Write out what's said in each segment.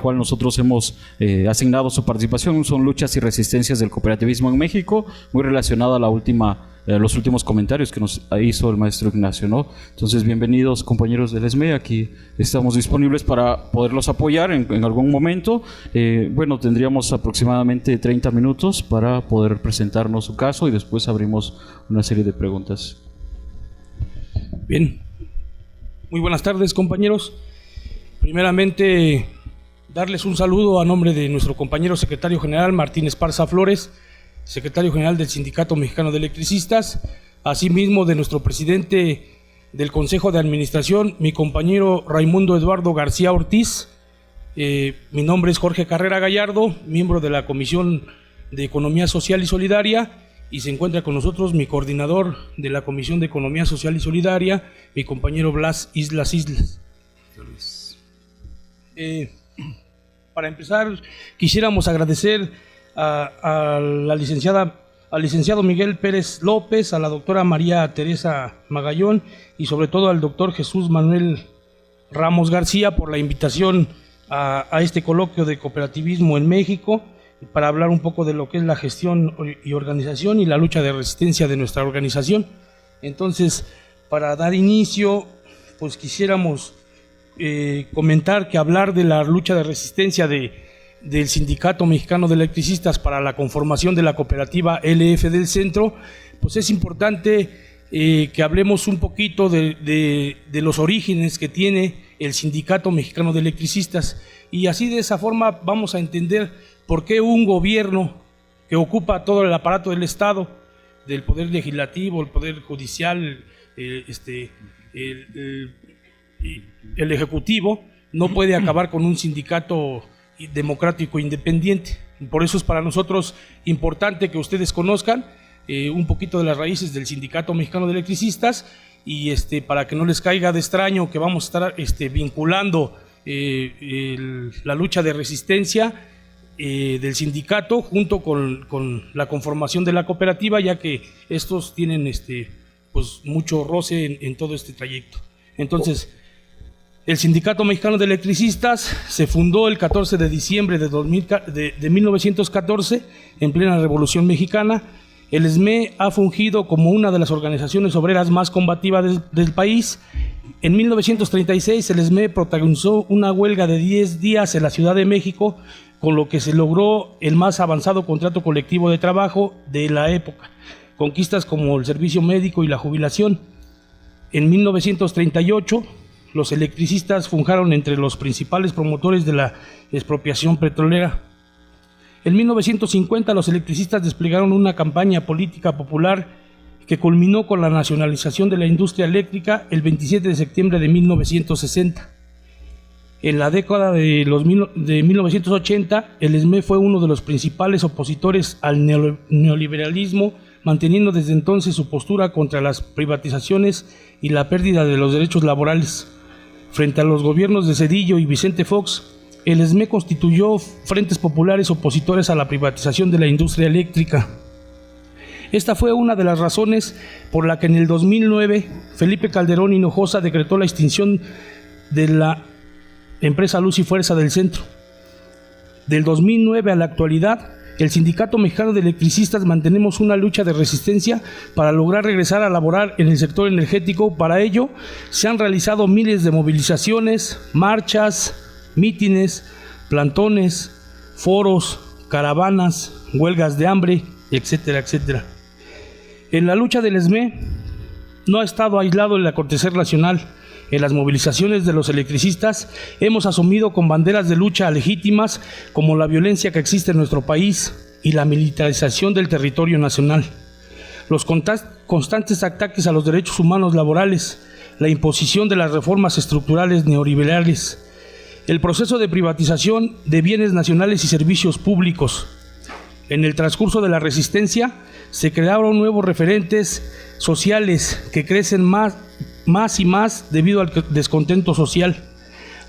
Nosotros hemos asignado su participación, son luchas y resistencias del cooperativismo en México, muy relacionada a los últimos comentarios que nos hizo el maestro Ignacio, ¿no? Entonces, bienvenidos compañeros del ESME, aquí estamos disponibles para poderlos apoyar en algún momento. Bueno, tendríamos aproximadamente 30 minutos para poder presentarnos su caso y después abrimos una serie de preguntas. Bien, muy buenas tardes compañeros. Primeramente, darles un saludo a nombre de nuestro compañero secretario general Martín Esparza Flores, secretario general del Sindicato Mexicano de Electricistas, asimismo de nuestro presidente del Consejo de Administración, mi compañero Raimundo Eduardo García Ortiz. Mi nombre es Jorge Carrera Gallardo, miembro de la Comisión de Economía Social y Solidaria, y se encuentra con nosotros mi coordinador de la Comisión de Economía Social y Solidaria, mi compañero Blas Islas. Para empezar, quisiéramos agradecer al licenciado Miguel Pérez López, a la doctora María Teresa Magallón y sobre todo al doctor Jesús Manuel Ramos García por la invitación a este coloquio de cooperativismo en México, para hablar un poco de lo que es la gestión y organización y la lucha de resistencia de nuestra organización. Entonces, para dar inicio, pues quisiéramos comentar que hablar de la lucha de resistencia del Sindicato Mexicano de Electricistas para la conformación de la cooperativa LF del Centro, pues es importante que hablemos un poquito de los orígenes que tiene el Sindicato Mexicano de Electricistas, y así de esa forma vamos a entender por qué un gobierno que ocupa todo el aparato del Estado, del Poder Legislativo, el Poder Judicial, el Ejecutivo, no puede acabar con un sindicato democrático independiente. Por eso es para nosotros importante que ustedes conozcan un poquito de las raíces del Sindicato Mexicano de Electricistas, y para que no les caiga de extraño que vamos a estar vinculando la lucha de resistencia del sindicato junto con la conformación de la cooperativa, ya que estos tienen pues mucho roce en todo este trayecto. Entonces, el Sindicato Mexicano de Electricistas se fundó el 14 de diciembre de 1914, en plena Revolución Mexicana. El ESME ha fungido como una de las organizaciones obreras más combativas del país. En 1936, el ESME protagonizó una huelga de 10 días en la Ciudad de México, con lo que se logró el más avanzado contrato colectivo de trabajo de la época, conquistas como el servicio médico y la jubilación. En 1938, los electricistas funjaron entre los principales promotores de la expropiación petrolera. En 1950, los electricistas desplegaron una campaña política popular que culminó con la nacionalización de la industria eléctrica el 27 de septiembre de 1960. En la década de 1980, el ESME fue uno de los principales opositores al neoliberalismo, manteniendo desde entonces su postura contra las privatizaciones y la pérdida de los derechos laborales. Frente a los gobiernos de Zedillo y Vicente Fox, el ESME constituyó frentes populares opositores a la privatización de la industria eléctrica. Esta fue una de las razones por la que en el 2009 Felipe Calderón Hinojosa decretó la extinción de la empresa Luz y Fuerza del Centro. Del 2009 a la actualidad, el Sindicato Mexicano de Electricistas mantenemos una lucha de resistencia para lograr regresar a laborar en el sector energético. Para ello, se han realizado miles de movilizaciones, marchas, mítines, plantones, foros, caravanas, huelgas de hambre, etcétera, etcétera. En la lucha del ESME no ha estado aislado el acontecer nacional. En las movilizaciones de los electricistas hemos asumido con banderas de lucha legítimas como la violencia que existe en nuestro país y la militarización del territorio nacional, los constantes ataques a los derechos humanos laborales, la imposición de las reformas estructurales neoliberales, el proceso de privatización de bienes nacionales y servicios públicos. En el transcurso de la resistencia se crearon nuevos referentes sociales que crecen más y más debido al descontento social.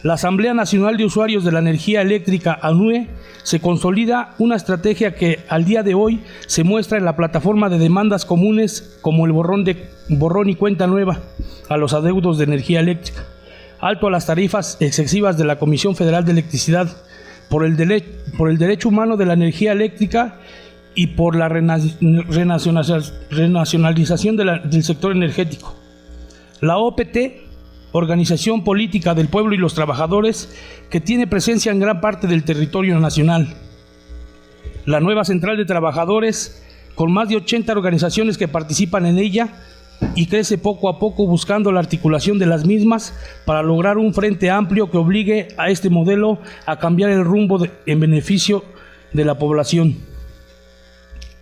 la Asamblea Nacional de Usuarios de la Energía Eléctrica, ANUE, se consolida una estrategia que al día de hoy se muestra en la plataforma de demandas comunes como el borrón y cuenta nueva a los adeudos de energía eléctrica, alto a las tarifas excesivas de la Comisión Federal de Electricidad, por el derecho humano de la energía eléctrica y por la renacionalización del sector energético. La OPT, Organización Política del Pueblo y los Trabajadores, que tiene presencia en gran parte del territorio nacional. La nueva Central de Trabajadores, con más de 80 organizaciones que participan en ella, y crece poco a poco buscando la articulación de las mismas para lograr un frente amplio que obligue a este modelo a cambiar el rumbo en beneficio de la población.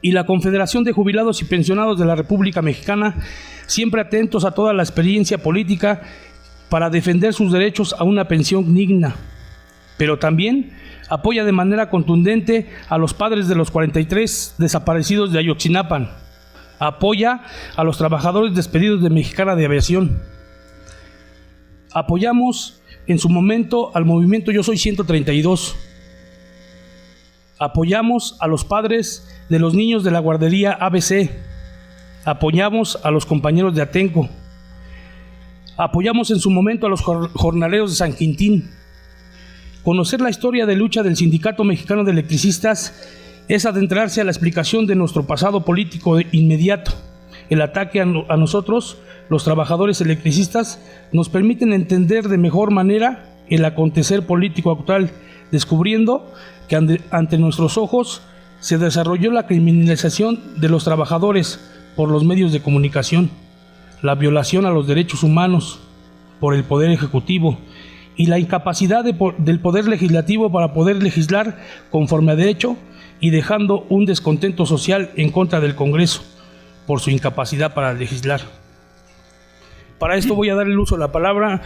Y la Confederación de Jubilados y Pensionados de la República Mexicana, siempre atentos a toda la experiencia política para defender sus derechos a una pensión digna, pero también apoya de manera contundente a los padres de los 43 desaparecidos de Ayotzinapa, apoya a los trabajadores despedidos de Mexicana de Aviación. Apoyamos en su momento al movimiento Yo Soy 132. Apoyamos a los padres de los niños de la guardería ABC. Apoyamos a los compañeros de Atenco. Apoyamos en su momento a los jornaleros de San Quintín. Conocer la historia de lucha del Sindicato Mexicano de Electricistas es adentrarse a la explicación de nuestro pasado político inmediato. El ataque a nosotros, los trabajadores electricistas, nos permiten entender de mejor manera el acontecer político actual, descubriendo que ante nuestros ojos se desarrolló la criminalización de los trabajadores por los medios de comunicación, la violación a los derechos humanos por el Poder Ejecutivo y la incapacidad del Poder Legislativo para poder legislar conforme a derecho, y dejando un descontento social en contra del Congreso por su incapacidad para legislar. Para esto voy a dar el uso de la palabra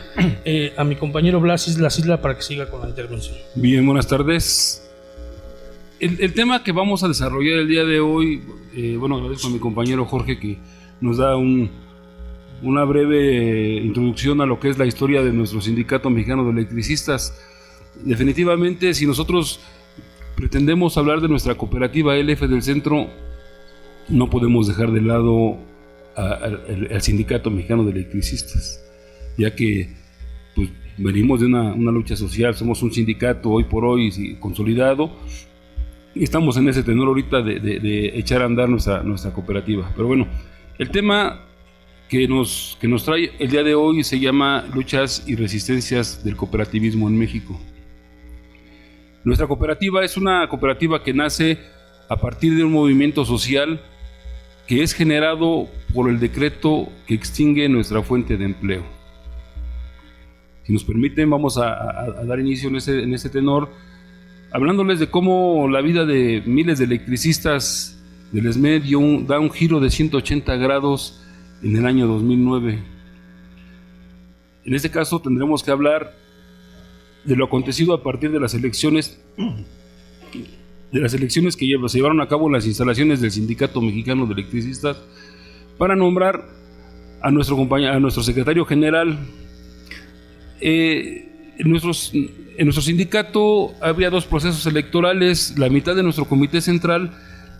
a mi compañero Blas La Isla para que siga con la intervención. Bien, buenas tardes. El tema que vamos a desarrollar el día de hoy, agradezco a mi compañero Jorge que nos da una breve introducción a lo que es la historia de nuestro Sindicato Mexicano de Electricistas. Definitivamente, si nosotros pretendemos hablar de nuestra cooperativa LF del Centro, no podemos dejar de lado al Sindicato Mexicano de Electricistas, ya que pues, venimos de una lucha social, somos un sindicato hoy por hoy consolidado, y estamos en ese tenor ahorita de echar a andar nuestra cooperativa. Pero bueno, el tema que nos trae el día de hoy se llama Luchas y Resistencias del Cooperativismo en México. Nuestra cooperativa es una cooperativa que nace a partir de un movimiento social que es generado por el decreto que extingue nuestra fuente de empleo. Si nos permiten, vamos a dar inicio en ese tenor, hablándoles de cómo la vida de miles de electricistas del SME da un giro de 180 grados en el año 2009. En este caso tendremos que hablar de lo acontecido a partir de las elecciones que se llevaron a cabo en las instalaciones del Sindicato Mexicano de Electricistas para nombrar a nuestro secretario general. En nuestro sindicato había dos procesos electorales. La mitad de nuestro comité central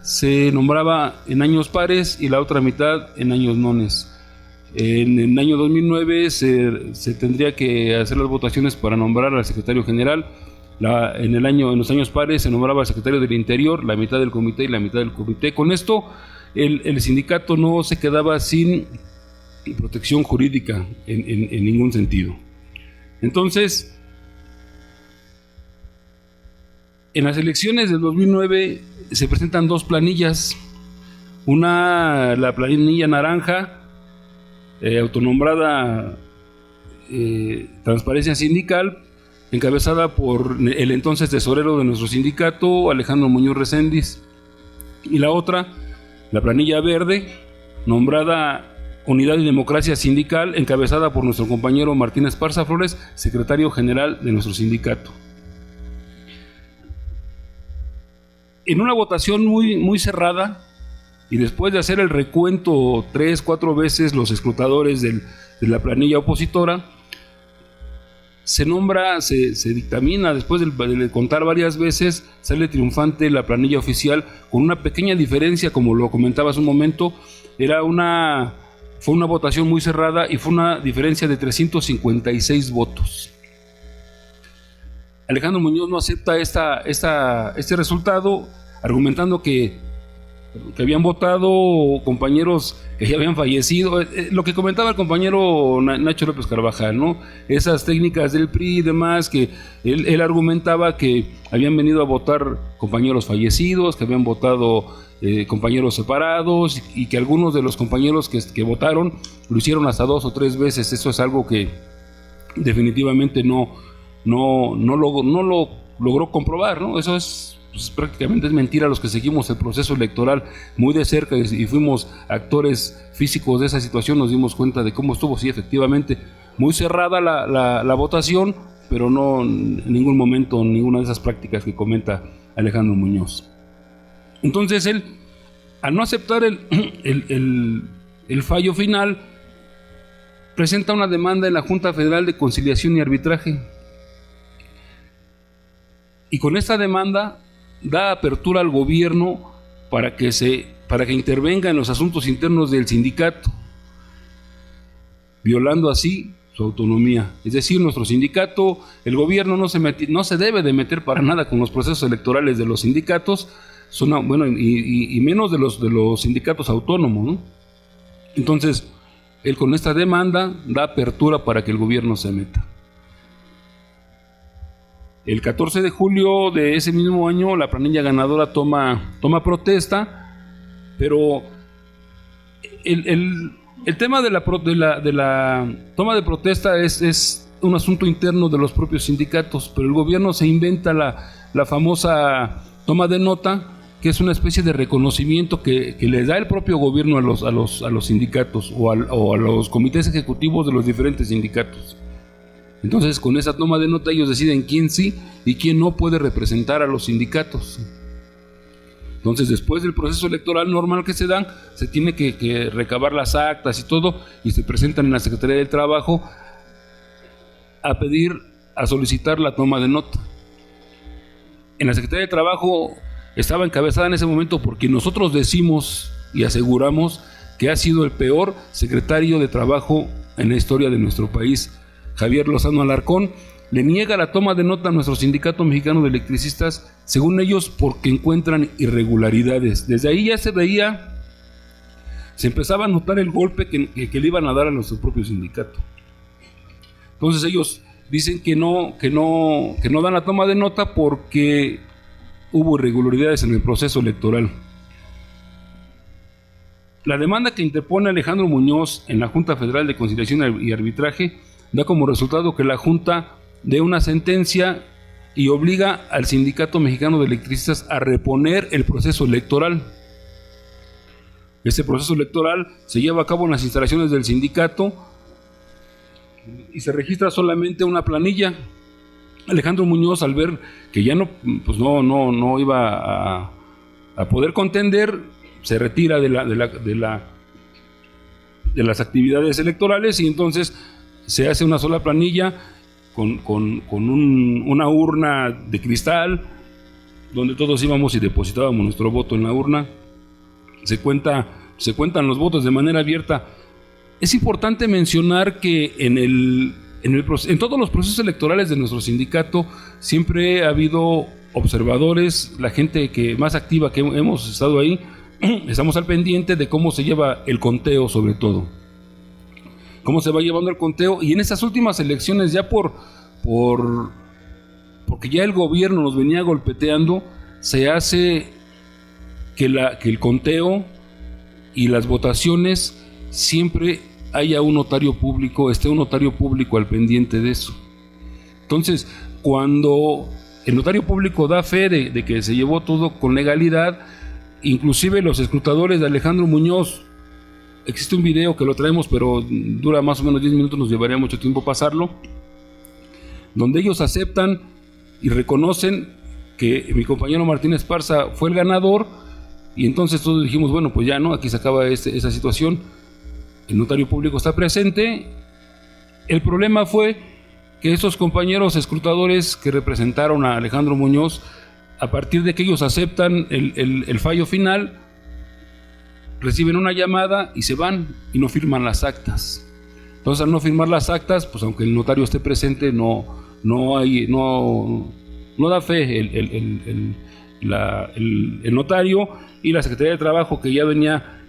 se nombraba en años pares y la otra mitad en años nones. En el año 2009 se tendría que hacer las votaciones para nombrar al secretario general. En los años pares se nombraba al secretario del Interior, la mitad del comité y la mitad del comité. Con esto el sindicato no se quedaba sin protección jurídica en ningún sentido. Entonces, en las elecciones del 2009 se presentan dos planillas. La planilla naranja, autonombrada Transparencia Sindical, encabezada por el entonces tesorero de nuestro sindicato, Alejandro Muñoz Reséndiz, y la otra, la planilla verde, nombrada Unidad y Democracia Sindical, encabezada por nuestro compañero Martín Esparza Flores, secretario general de nuestro sindicato. En una votación muy, muy cerrada, y después de hacer el recuento 3-4 veces los escrutadores de la planilla opositora, se nombra, se dictamina, después de contar varias veces, sale triunfante la planilla oficial, con una pequeña diferencia, como lo comentaba hace un momento. Fue una votación muy cerrada y fue una diferencia de 356 votos. Alejandro Muñoz no acepta este resultado, argumentando que habían votado compañeros que ya habían fallecido. Lo que comentaba el compañero Nacho López Carvajal, ¿no? Esas técnicas del PRI y demás, que él argumentaba que habían venido a votar compañeros fallecidos, que habían votado compañeros separados, y que algunos de los compañeros que votaron lo hicieron hasta 2 o 3 veces. Eso es algo que definitivamente no lo logró comprobar, ¿no? Eso es, pues, prácticamente es mentira. Los que seguimos el proceso electoral muy de cerca y fuimos actores físicos de esa situación, nos dimos cuenta de cómo estuvo. Sí, efectivamente, muy cerrada la votación, pero no en ningún momento ninguna de esas prácticas que comenta Alejandro Muñoz. Entonces él, al no aceptar el fallo final, presenta una demanda en la Junta Federal de Conciliación y Arbitraje. Y con esta demanda da apertura al gobierno para que intervenga en los asuntos internos del sindicato, violando así su autonomía. Es decir, nuestro sindicato, el gobierno no se debe de meter para nada con los procesos electorales de los sindicatos, y menos de los sindicatos autónomos, ¿no? Entonces, él con esta demanda da apertura para que el gobierno se meta. El 14 de julio de ese mismo año, la planilla ganadora toma protesta, pero el tema de la toma de protesta es un asunto interno de los propios sindicatos, pero el gobierno se inventa la famosa toma de nota, que es una especie de reconocimiento que les da el propio gobierno a los sindicatos o a los comités ejecutivos de los diferentes sindicatos. Entonces, con esa toma de nota, ellos deciden quién sí y quién no puede representar a los sindicatos. Entonces, después del proceso electoral normal que se dan, se tiene que recabar las actas y todo, y se presentan en la Secretaría del Trabajo a solicitar la toma de nota. En la Secretaría del Trabajo estaba encabezada en ese momento porque nosotros decimos y aseguramos que ha sido el peor secretario de Trabajo en la historia de nuestro país. Javier Lozano Alarcón le niega la toma de nota a nuestro Sindicato Mexicano de Electricistas, según ellos, porque encuentran irregularidades. Desde ahí ya se empezaba a notar el golpe que le iban a dar a nuestro propio sindicato. Entonces ellos dicen que no dan la toma de nota porque hubo irregularidades en el proceso electoral. La demanda que interpone Alejandro Muñoz en la Junta Federal de Conciliación y Arbitraje da como resultado que la Junta dé una sentencia y obliga al Sindicato Mexicano de Electricistas a reponer el proceso electoral. Este proceso electoral se lleva a cabo en las instalaciones del sindicato y se registra solamente una planilla. Alejandro Muñoz, al ver que ya no iba a poder contender, se retira de las actividades electorales, y entonces se hace una sola planilla con una urna de cristal donde todos íbamos y depositábamos nuestro voto en la urna. Se cuentan los votos de manera abierta. Es importante mencionar que en todos los procesos electorales de nuestro sindicato siempre ha habido observadores, la gente que más activa que hemos estado ahí, estamos al pendiente de cómo se lleva el conteo, sobre todo cómo se va llevando el conteo. Y en estas últimas elecciones, ya porque ya el gobierno nos venía golpeteando, se hace que el conteo y las votaciones siempre haya un notario público, esté un notario público al pendiente de eso. Entonces, cuando el notario público da fe de que se llevó todo con legalidad, inclusive los escrutadores de Alejandro Muñoz, existe un video que lo traemos, pero dura más o menos 10 minutos, nos llevaría mucho tiempo pasarlo, donde ellos aceptan y reconocen que mi compañero Martín Esparza fue el ganador, y entonces todos dijimos, bueno, pues ya no, aquí se acaba esa situación. El notario público está presente. El problema fue que esos compañeros escrutadores que representaron a Alejandro Muñoz, a partir de que ellos aceptan el fallo final, reciben una llamada y se van y no firman las actas. Entonces, al no firmar las actas, pues aunque el notario esté presente, no da fe el notario, y la Secretaría de Trabajo, que ya venía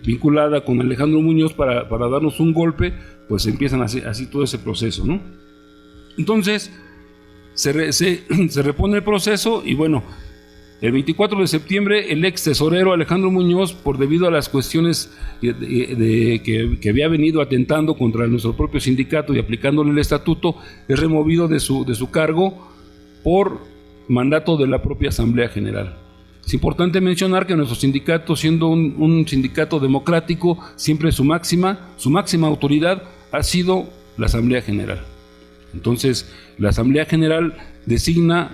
vinculada con Alejandro Muñoz para darnos un golpe, pues empiezan así todo ese proceso, ¿no? Entonces se repone el proceso, y bueno, el 24 de septiembre el ex tesorero Alejandro Muñoz, por debido a las cuestiones que había venido atentando contra nuestro propio sindicato y aplicándole el estatuto, es removido de su cargo por mandato de la propia Asamblea General. Es importante mencionar que nuestro sindicato, siendo un sindicato democrático, siempre su máxima autoridad ha sido la Asamblea General. Entonces, la Asamblea General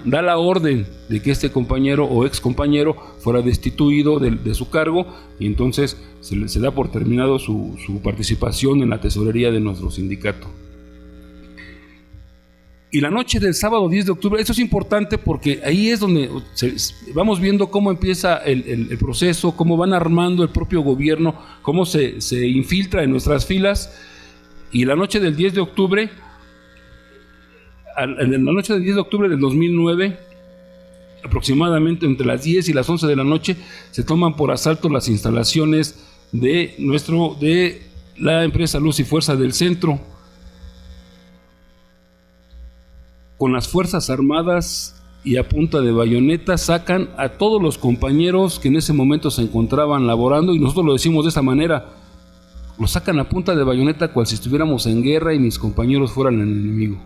da la orden de que este compañero o ex compañero fuera destituido de su cargo, y entonces se da por terminado su participación en la tesorería de nuestro sindicato. Y la noche del sábado 10 de octubre, esto es importante porque ahí es donde vamos viendo cómo empieza el proceso, cómo van armando el propio gobierno, cómo se infiltra en nuestras filas. Y la noche del 10 de octubre, en la noche del 10 de octubre del 2009, aproximadamente entre las 10 y las 11 de la noche, se toman por asalto las instalaciones de la empresa Luz y Fuerza del Centro. Con las Fuerzas Armadas y a punta de bayoneta sacan a todos los compañeros que en ese momento se encontraban laborando, y nosotros lo decimos de esta manera: los sacan a punta de bayoneta cual si estuviéramos en guerra y mis compañeros fueran el enemigo.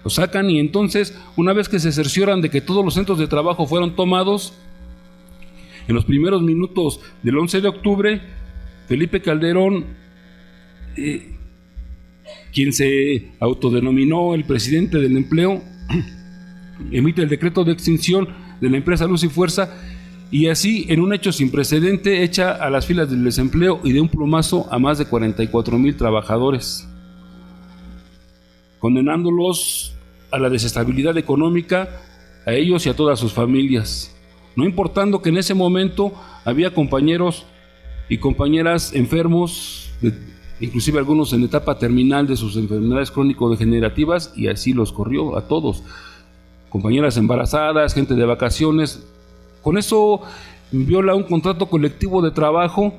Los sacan, y entonces, una vez que se cercioran de que todos los centros de trabajo fueron tomados, en los primeros minutos del 11 de octubre, Felipe Calderón, quien se autodenominó el presidente del empleo, emite el decreto de extinción de la empresa Luz y Fuerza, y así, en un hecho sin precedente, echa a las filas del desempleo y de un plumazo a más de 44,000 trabajadores, condenándolos a la desestabilidad económica, a ellos y a todas sus familias, no importando que en ese momento había compañeros y compañeras enfermos, inclusive algunos en etapa terminal de sus enfermedades crónico-degenerativas, y así los corrió a todos. Compañeras embarazadas, gente de vacaciones. Con eso viola un contrato colectivo de trabajo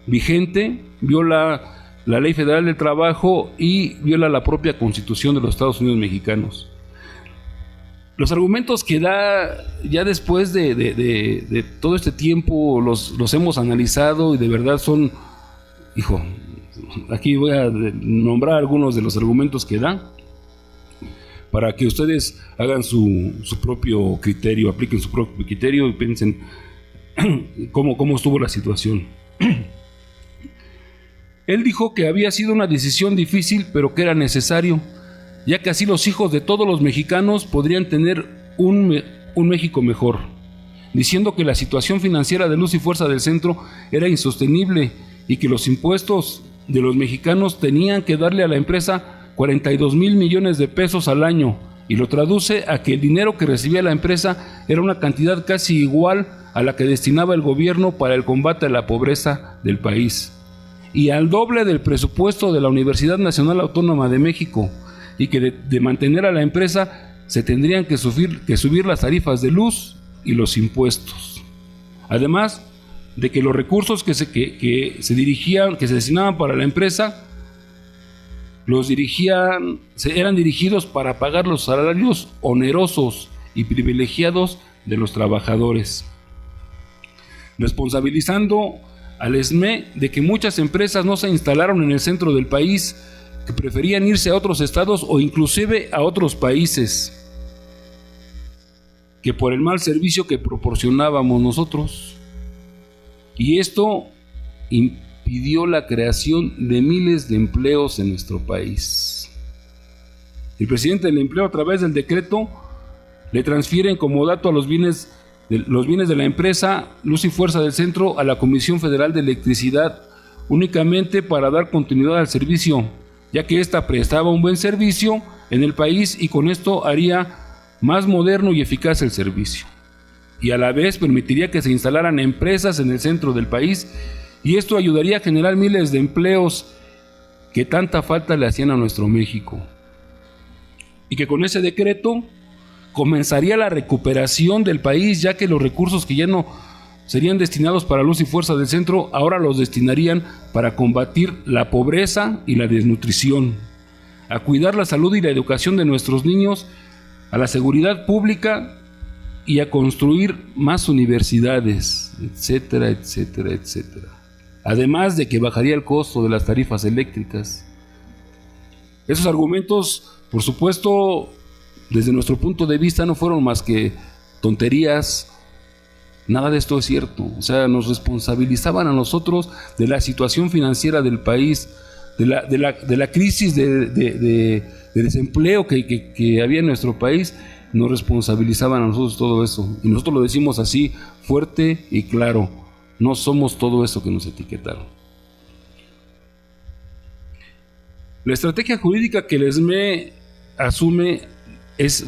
vigente, viola la Ley Federal del Trabajo y viola la propia Constitución de los Estados Unidos mexicanos. Los argumentos que da ya después de todo este tiempo los hemos analizado, y de verdad son, aquí voy a nombrar algunos de los argumentos que da para que ustedes hagan su propio criterio, apliquen su propio criterio y piensen cómo estuvo la situación. Él dijo que había sido una decisión difícil, pero que era necesario, ya que así los hijos de todos los mexicanos podrían tener un México mejor, diciendo que la situación financiera de Luz y Fuerza del Centro era insostenible y que los impuestos de los mexicanos tenían que darle a la empresa 42,000 millones de pesos al año, y lo traduce a que el dinero que recibía la empresa era una cantidad casi igual a la que destinaba el gobierno para el combate a la pobreza del país, y al doble del presupuesto de la Universidad Nacional Autónoma de México, y que de mantener a la empresa se tendrían que subir las tarifas de luz y los impuestos. Además de que los recursos que se destinaban para la empresa eran dirigidos para pagar los salarios onerosos y privilegiados de los trabajadores, responsabilizando al ESME de que muchas empresas no se instalaron en el centro del país, que preferían irse a otros estados o inclusive a otros países, que por el mal servicio que proporcionábamos nosotros. Y esto impidió la creación de miles de empleos en nuestro país. El presidente del empleo, a través del decreto, le transfiere en comodato a los bienes de la empresa Luz y Fuerza del Centro a la Comisión Federal de Electricidad, únicamente para dar continuidad al servicio, ya que ésta prestaba un buen servicio en el país y con esto haría más moderno y eficaz el servicio. Y a la vez permitiría que se instalaran empresas en el centro del país y esto ayudaría a generar miles de empleos que tanta falta le hacían a nuestro México. Y que con ese decreto comenzaría la recuperación del país, ya que los recursos que ya no serían destinados para Luz y Fuerza del Centro, ahora los destinarían para combatir la pobreza y la desnutrición, a cuidar la salud y la educación de nuestros niños, a la seguridad pública y a construir más universidades, etcétera, etcétera, etcétera. Además de que bajaría el costo de las tarifas eléctricas. Esos argumentos, por supuesto, desde nuestro punto de vista no fueron más que tonterías. Nada de esto es cierto. O sea, nos responsabilizaban a nosotros de la situación financiera del país, de la crisis de desempleo que había en nuestro país. Nos responsabilizaban a nosotros todo eso. Y nosotros lo decimos así, fuerte y claro. No somos todo eso que nos etiquetaron. La estrategia jurídica que el SME asume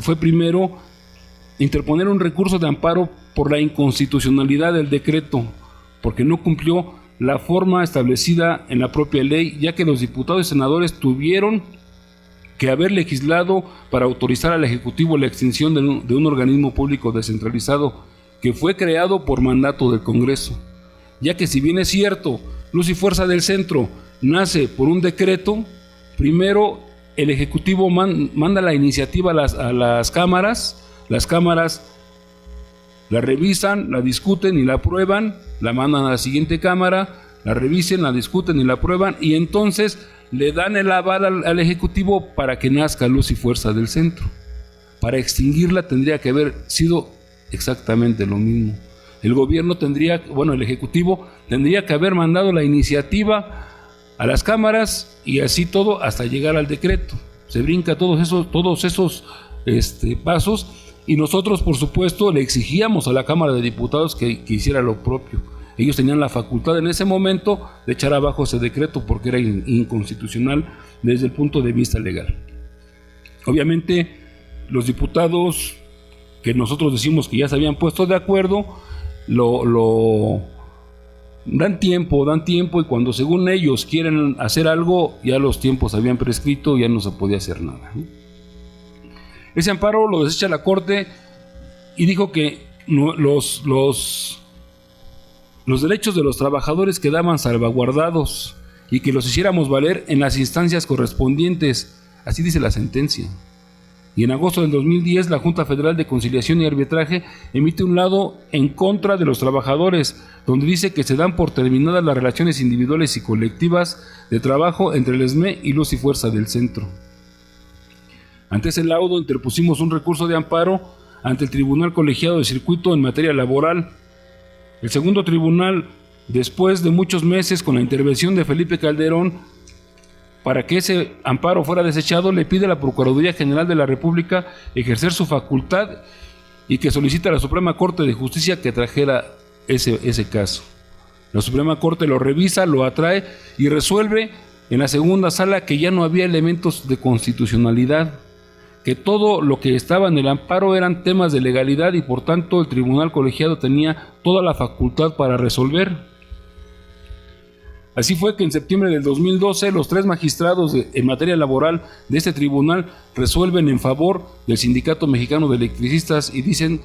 fue primero interponer un recurso de amparo por la inconstitucionalidad del decreto, porque no cumplió la forma establecida en la propia ley, ya que los diputados y senadores tuvieron que haber legislado para autorizar al Ejecutivo la extinción de un organismo público descentralizado que fue creado por mandato del Congreso, ya que si bien es cierto, Luz y Fuerza del Centro nace por un decreto, primero el Ejecutivo manda la iniciativa a las cámaras la revisan, la discuten y la aprueban, la mandan a la siguiente cámara, la revisen, la discuten y la aprueban, y entonces le dan el aval al Ejecutivo para que nazca Luz y Fuerza del Centro. Para extinguirla tendría que haber sido exactamente lo mismo. El Ejecutivo tendría que haber mandado la iniciativa a las cámaras y así todo hasta llegar al decreto. Se brinca todos esos pasos y nosotros, por supuesto, le exigíamos a la Cámara de Diputados que hiciera lo propio. Ellos tenían la facultad en ese momento de echar abajo ese decreto porque era inconstitucional desde el punto de vista legal. Obviamente, los diputados que nosotros decimos que ya se habían puesto de acuerdo, dan tiempo y cuando según ellos quieren hacer algo, ya los tiempos habían prescrito, ya no se podía hacer nada. Ese amparo lo desecha la Corte y dijo que los derechos de los trabajadores quedaban salvaguardados y que los hiciéramos valer en las instancias correspondientes. Así dice la sentencia. Y en agosto del 2010, la Junta Federal de Conciliación y Arbitraje emite un laudo en contra de los trabajadores, donde dice que se dan por terminadas las relaciones individuales y colectivas de trabajo entre el SME y Luz y Fuerza del Centro. Ante ese laudo interpusimos un recurso de amparo ante el Tribunal Colegiado de Circuito en materia laboral. El segundo tribunal, después de muchos meses con la intervención de Felipe Calderón, para que ese amparo fuera desechado, le pide a la Procuraduría General de la República ejercer su facultad y que solicita a la Suprema Corte de Justicia que trajera ese caso. La Suprema Corte lo revisa, lo atrae y resuelve en la segunda sala que ya no había elementos de constitucionalidad, que todo lo que estaba en el amparo eran temas de legalidad y por tanto el tribunal colegiado tenía toda la facultad para resolver. Así fue que en septiembre del 2012 los 3 magistrados en materia laboral de este tribunal resuelven en favor del Sindicato Mexicano de Electricistas y dicen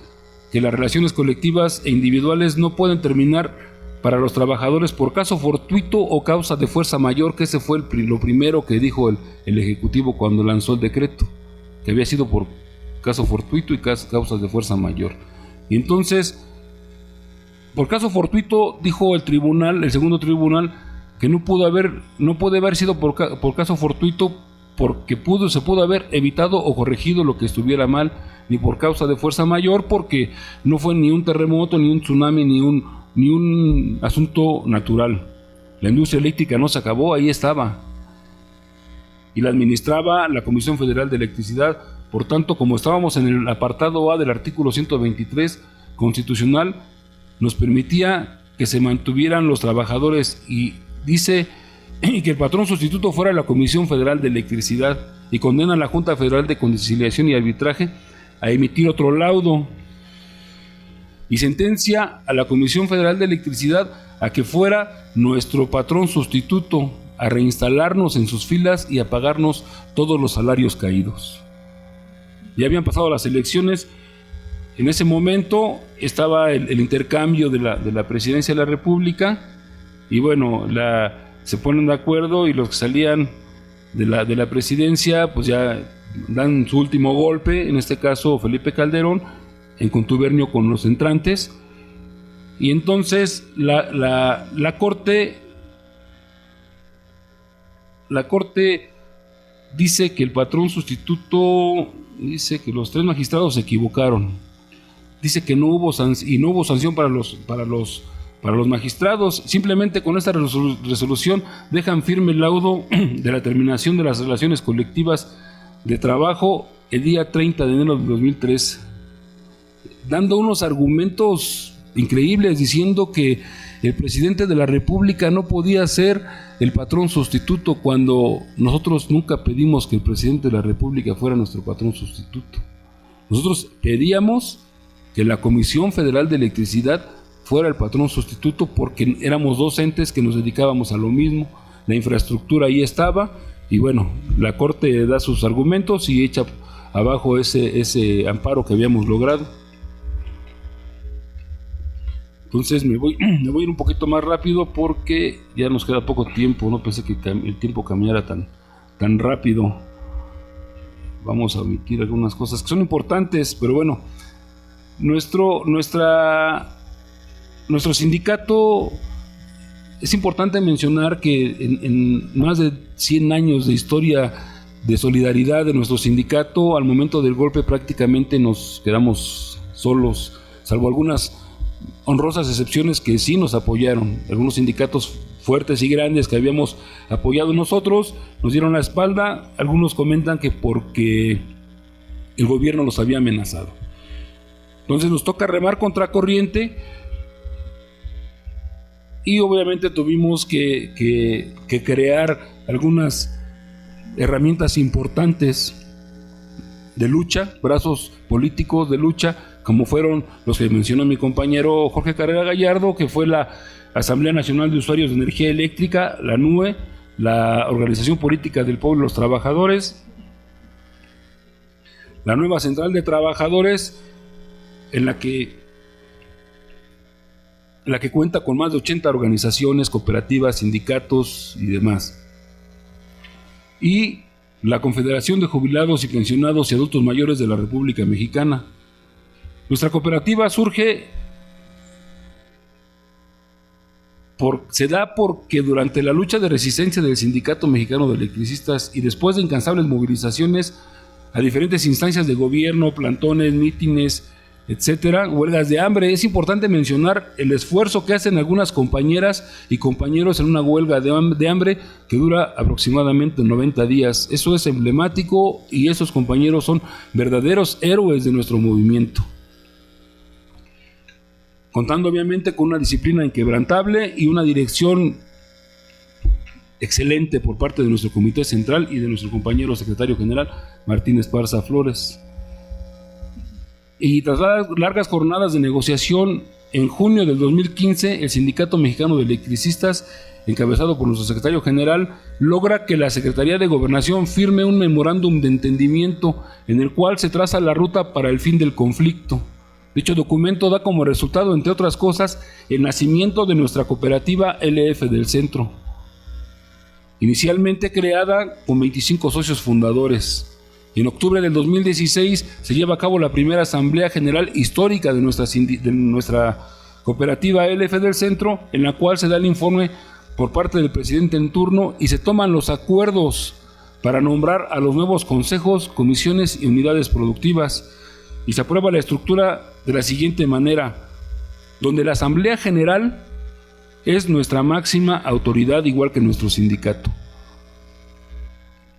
que las relaciones colectivas e individuales no pueden terminar para los trabajadores por caso fortuito o causa de fuerza mayor, que ese fue lo primero que dijo el Ejecutivo cuando lanzó el decreto, que había sido por caso fortuito y causas de fuerza mayor. Y entonces, por caso fortuito, dijo el segundo tribunal, que no puede haber sido por caso fortuito porque se pudo haber evitado o corregido lo que estuviera mal, ni por causa de fuerza mayor porque no fue ni un terremoto, ni un tsunami, ni un asunto natural. La industria eléctrica no se acabó, ahí estaba. Y la administraba la Comisión Federal de Electricidad. Por tanto, como estábamos en el apartado A del artículo 123 constitucional, nos permitía que se mantuvieran los trabajadores y dice que el patrón sustituto fuera la Comisión Federal de Electricidad y condena a la Junta Federal de Conciliación y Arbitraje a emitir otro laudo, y sentencia a la Comisión Federal de Electricidad a que fuera nuestro patrón sustituto, a reinstalarnos en sus filas y a pagarnos todos los salarios caídos. Ya habían pasado las elecciones. En ese momento estaba el intercambio de la presidencia de la República, y bueno, se ponen de acuerdo, y los que salían de la presidencia pues ya dan su último golpe, en este caso Felipe Calderón, en contubernio con los entrantes. Y entonces la Corte dice que el patrón sustituto, dice que los 3 magistrados se equivocaron, dice que no hubo sanción para los magistrados. Simplemente con esta resolución dejan firme el laudo de la terminación de las relaciones colectivas de trabajo el día 30 de enero de 2003, dando unos argumentos increíbles, diciendo que el presidente de la República no podía ser el patrón sustituto, cuando nosotros nunca pedimos que el presidente de la República fuera nuestro patrón sustituto. Nosotros pedíamos que la Comisión Federal de Electricidad fuera el patrón sustituto, porque éramos 2 entes que nos dedicábamos a lo mismo, la infraestructura ahí estaba, y bueno, la Corte da sus argumentos y echa abajo ese amparo que habíamos logrado. Entonces me voy a ir un poquito más rápido porque ya nos queda poco tiempo. No pensé que el tiempo caminara tan rápido. Vamos a omitir algunas cosas que son importantes, pero bueno, nuestro sindicato, es importante mencionar que en más de 100 años de historia de solidaridad de nuestro sindicato, al momento del golpe prácticamente nos quedamos solos, salvo algunas honrosas excepciones que sí nos apoyaron. Algunos sindicatos fuertes y grandes que habíamos apoyado nosotros nos dieron la espalda. Algunos comentan que porque el gobierno los había amenazado. Entonces nos toca remar contra corriente, y obviamente tuvimos que crear algunas herramientas importantes de lucha, brazos políticos de lucha, como fueron los que mencionó mi compañero Jorge Carrera Gallardo, que fue la Asamblea Nacional de Usuarios de Energía Eléctrica, la NUE, la Organización Política del Pueblo y los Trabajadores, la nueva Central de Trabajadores, en la que cuenta con más de 80 organizaciones, cooperativas, sindicatos y demás, y la Confederación de Jubilados y Pensionados y Adultos Mayores de la República Mexicana. Nuestra cooperativa se da porque durante la lucha de resistencia del Sindicato Mexicano de Electricistas y después de incansables movilizaciones a diferentes instancias de gobierno, plantones, mítines, etcétera, huelgas de hambre, es importante mencionar el esfuerzo que hacen algunas compañeras y compañeros en una huelga de hambre que dura aproximadamente 90 días. Eso es emblemático, y esos compañeros son verdaderos héroes de nuestro movimiento, contando obviamente con una disciplina inquebrantable y una dirección excelente por parte de nuestro comité central y de nuestro compañero secretario general Martín Esparza Flores. Y tras largas jornadas de negociación, en junio del 2015, el Sindicato Mexicano de Electricistas, encabezado por nuestro secretario general, logra que la Secretaría de Gobernación firme un memorándum de entendimiento en el cual se traza la ruta para el fin del conflicto. Dicho documento da como resultado, entre otras cosas, el nacimiento de nuestra cooperativa LF del Centro, inicialmente creada con 25 socios fundadores. En octubre del 2016 se lleva a cabo la primera Asamblea General histórica de nuestra cooperativa LF del Centro, en la cual se da el informe por parte del presidente en turno y se toman los acuerdos para nombrar a los nuevos consejos, comisiones y unidades productivas. Y se aprueba la estructura de la siguiente manera, donde la Asamblea General es nuestra máxima autoridad, igual que nuestro sindicato.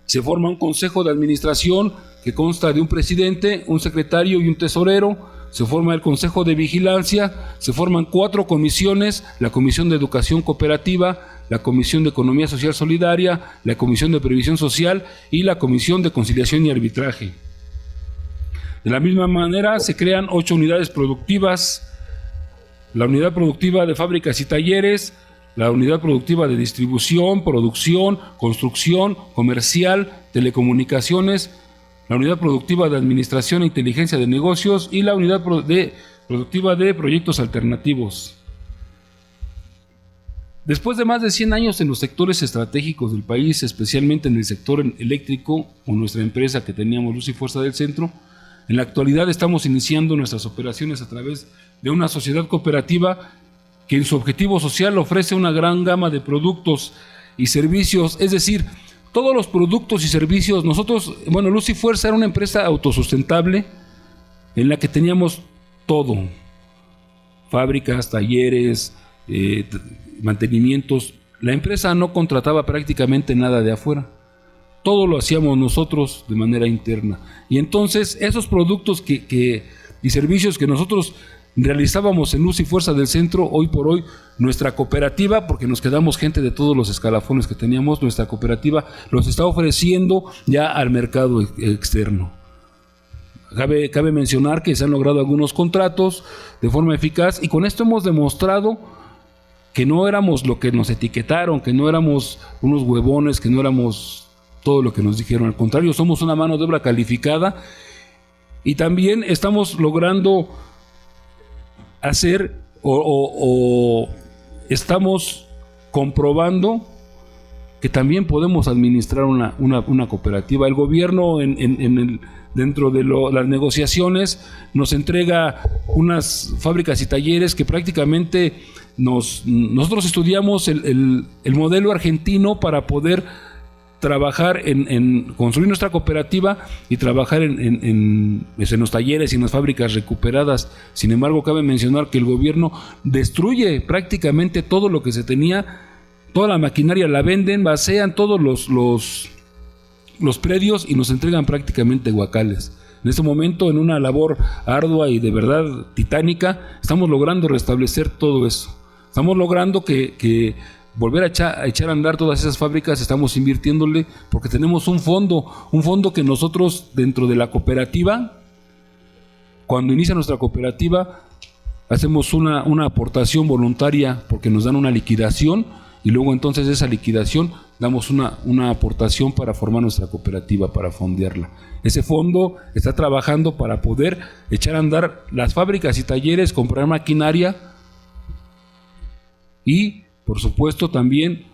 Se forma un consejo de administración que consta de un presidente, un secretario y un tesorero. Se forma el consejo de vigilancia, se forman 4 comisiones: la Comisión de Educación Cooperativa, la Comisión de Economía Social Solidaria, la Comisión de Previsión Social y la Comisión de Conciliación y Arbitraje. De la misma manera se crean 8 unidades productivas: la unidad productiva de fábricas y talleres, la unidad productiva de distribución, producción, construcción, comercial, telecomunicaciones, la unidad productiva de administración e inteligencia de negocios y la unidad productiva de proyectos alternativos. Después de más de 100 años en los sectores estratégicos del país, especialmente en el sector eléctrico, con nuestra empresa que teníamos, Luz y Fuerza del Centro, en la actualidad estamos iniciando nuestras operaciones a través de una sociedad cooperativa que en su objetivo social ofrece una gran gama de productos y servicios, es decir, todos los productos y servicios. Nosotros, Luz y Fuerza era una empresa autosustentable en la que teníamos todo: fábricas, talleres, mantenimientos. La empresa no contrataba prácticamente nada de afuera. Todo lo hacíamos nosotros de manera interna. Y entonces esos productos y servicios que nosotros realizábamos en Luz y Fuerza del Centro, hoy por hoy nuestra cooperativa, porque nos quedamos gente de todos los escalafones que teníamos, nuestra cooperativa los está ofreciendo ya al mercado externo. Cabe mencionar que se han logrado algunos contratos de forma eficaz, y con esto hemos demostrado que no éramos lo que nos etiquetaron, que no éramos unos huevones, que no éramos todo lo que nos dijeron. Al contrario, somos una mano de obra calificada, y también estamos logrando hacer o estamos comprobando que también podemos administrar una cooperativa. El gobierno dentro de las negociaciones nos entrega unas fábricas y talleres que prácticamente nosotros estudiamos el modelo argentino para poder trabajar en construir nuestra cooperativa y trabajar en los talleres y en las fábricas recuperadas. Sin embargo, cabe mencionar que el gobierno destruye prácticamente todo lo que se tenía, toda la maquinaria la venden, vacían todos los predios y nos entregan prácticamente huacales. En este momento, en una labor ardua y de verdad titánica, estamos logrando restablecer todo eso. Estamos logrando que volver a echar a andar todas esas fábricas. Estamos invirtiéndole porque tenemos un fondo que nosotros dentro de la cooperativa, cuando inicia nuestra cooperativa, hacemos una aportación voluntaria porque nos dan una liquidación, y luego entonces de esa liquidación damos una aportación para formar nuestra cooperativa, para fondearla. Ese fondo está trabajando para poder echar a andar las fábricas y talleres, comprar maquinaria y por supuesto también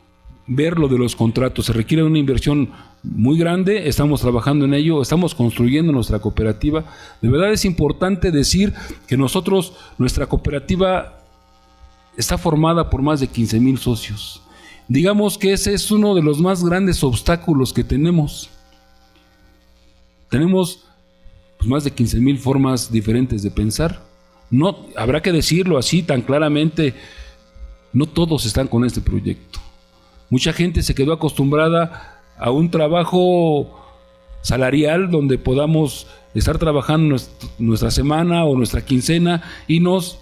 ver lo de los contratos. Se requiere una inversión muy grande, estamos trabajando en ello, estamos construyendo nuestra cooperativa. De verdad es importante decir que nuestra cooperativa está formada por más de 15,000 socios. Digamos que ese es uno de los más grandes obstáculos que tenemos. Tenemos más de 15,000 formas diferentes de pensar. No, habrá que decirlo así tan claramente. No todos están con este proyecto. Mucha gente se quedó acostumbrada a un trabajo salarial donde podamos estar trabajando nuestra semana o nuestra quincena y nos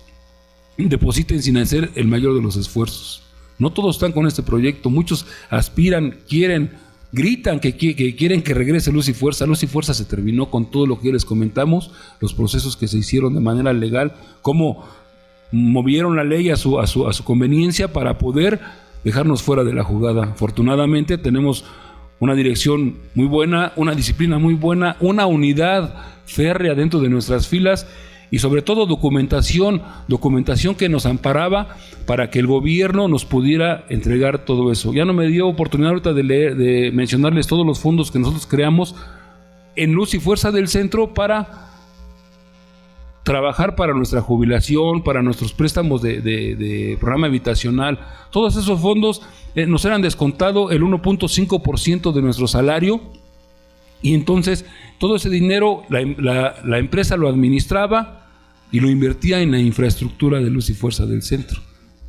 depositen sin hacer el mayor de los esfuerzos. No todos están con este proyecto. Muchos aspiran, gritan que quieren que regrese Luz y Fuerza. Luz y Fuerza se terminó con todo lo que ya les comentamos, los procesos que se hicieron de manera legal, cómo movieron la ley a su conveniencia para poder dejarnos fuera de la jugada. Afortunadamente tenemos una dirección muy buena, una disciplina muy buena, una unidad férrea dentro de nuestras filas y sobre todo documentación que nos amparaba para que el gobierno nos pudiera entregar todo eso. Ya no me dio oportunidad ahorita de mencionarles todos los fondos que nosotros creamos en Luz y Fuerza del Centro para trabajar para nuestra jubilación, para nuestros préstamos de programa habitacional. Todos esos fondos nos eran descontado el 1.5% de nuestro salario, y entonces todo ese dinero la empresa lo administraba y lo invertía en la infraestructura de Luz y Fuerza del Centro.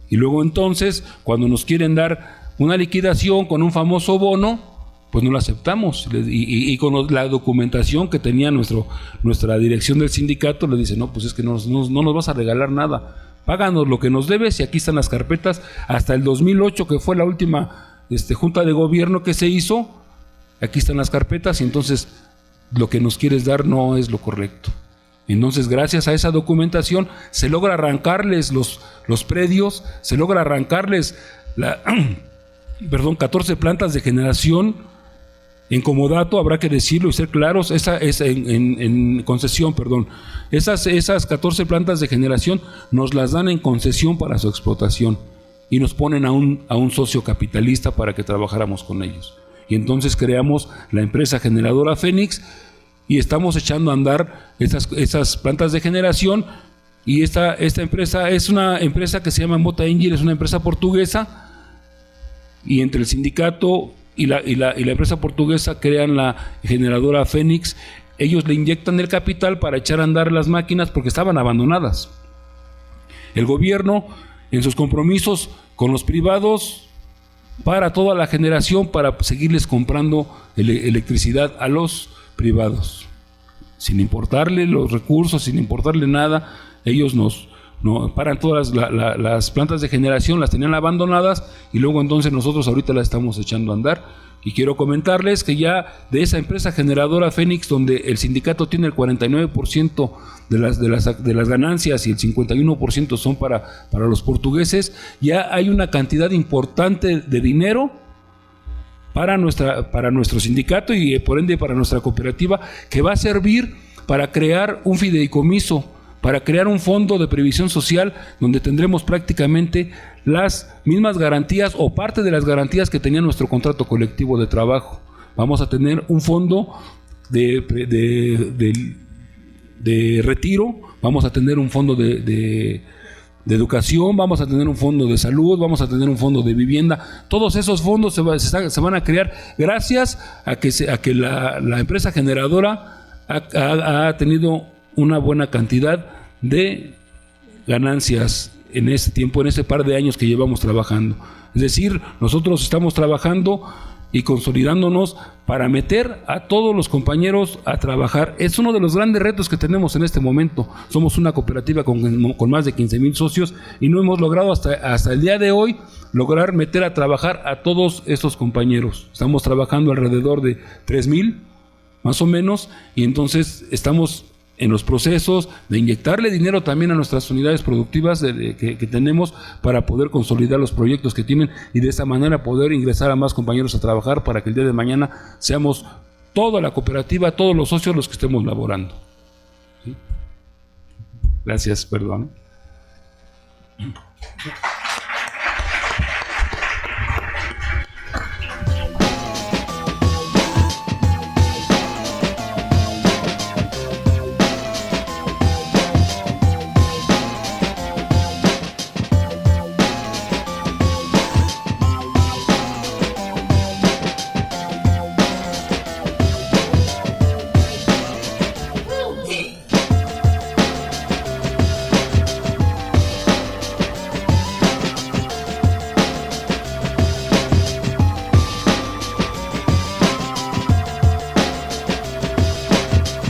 Y luego entonces, cuando nos quieren dar una liquidación con un famoso bono, pues no lo aceptamos. Y con la documentación que tenía nuestra dirección del sindicato, le dice, no, pues es que no nos vas a regalar nada, páganos lo que nos debes, y aquí están las carpetas, hasta el 2008, que fue la última junta de gobierno que se hizo, aquí están las carpetas, y entonces lo que nos quieres dar no es lo correcto. Entonces, gracias a esa documentación, se logra arrancarles los predios, se logra arrancarles 14 plantas de generación en comodato, habrá que decirlo y ser claros, en concesión, perdón. Esas 14 plantas de generación nos las dan en concesión para su explotación y nos ponen a un socio capitalista para que trabajáramos con ellos. Y entonces creamos la empresa generadora Fénix y estamos echando a andar esas plantas de generación. Y esta empresa es una empresa que se llama Mota Engil, es una empresa portuguesa, y entre el sindicato y la empresa portuguesa crean la generadora Fénix. Ellos le inyectan el capital para echar a andar las máquinas porque estaban abandonadas. El gobierno, en sus compromisos con los privados, para toda la generación, para seguirles comprando electricidad a los privados, sin importarle los recursos, sin importarle nada. Ellos paran todas las plantas de generación, las tenían abandonadas, y luego entonces nosotros ahorita las estamos echando a andar. Y quiero comentarles que ya de esa empresa generadora Fénix, donde el sindicato tiene el 49% de las ganancias y el 51% son para los portugueses, ya hay una cantidad importante de dinero para nuestro sindicato y por ende para nuestra cooperativa, que va a servir para crear un fideicomiso, para crear un fondo de previsión social donde tendremos prácticamente las mismas garantías o parte de las garantías que tenía nuestro contrato colectivo de trabajo. Vamos a tener un fondo de retiro, vamos a tener un fondo de educación, vamos a tener un fondo de salud, vamos a tener un fondo de vivienda. Todos esos fondos se van a crear gracias a que la empresa generadora ha tenido una buena cantidad de ganancias en ese tiempo, en ese par de años que llevamos trabajando. Es decir, nosotros estamos trabajando y consolidándonos para meter a todos los compañeros a trabajar. Es uno de los grandes retos que tenemos en este momento. Somos una cooperativa con más de 15,000 socios y no hemos logrado hasta el día de hoy lograr meter a trabajar a todos estos compañeros. Estamos trabajando alrededor de 3,000 más o menos, y entonces estamos en los procesos de inyectarle dinero también a nuestras unidades productivas que tenemos para poder consolidar los proyectos que tienen y de esa manera poder ingresar a más compañeros a trabajar para que el día de mañana seamos toda la cooperativa, todos los socios los que estemos laborando. ¿Sí? Gracias, perdón.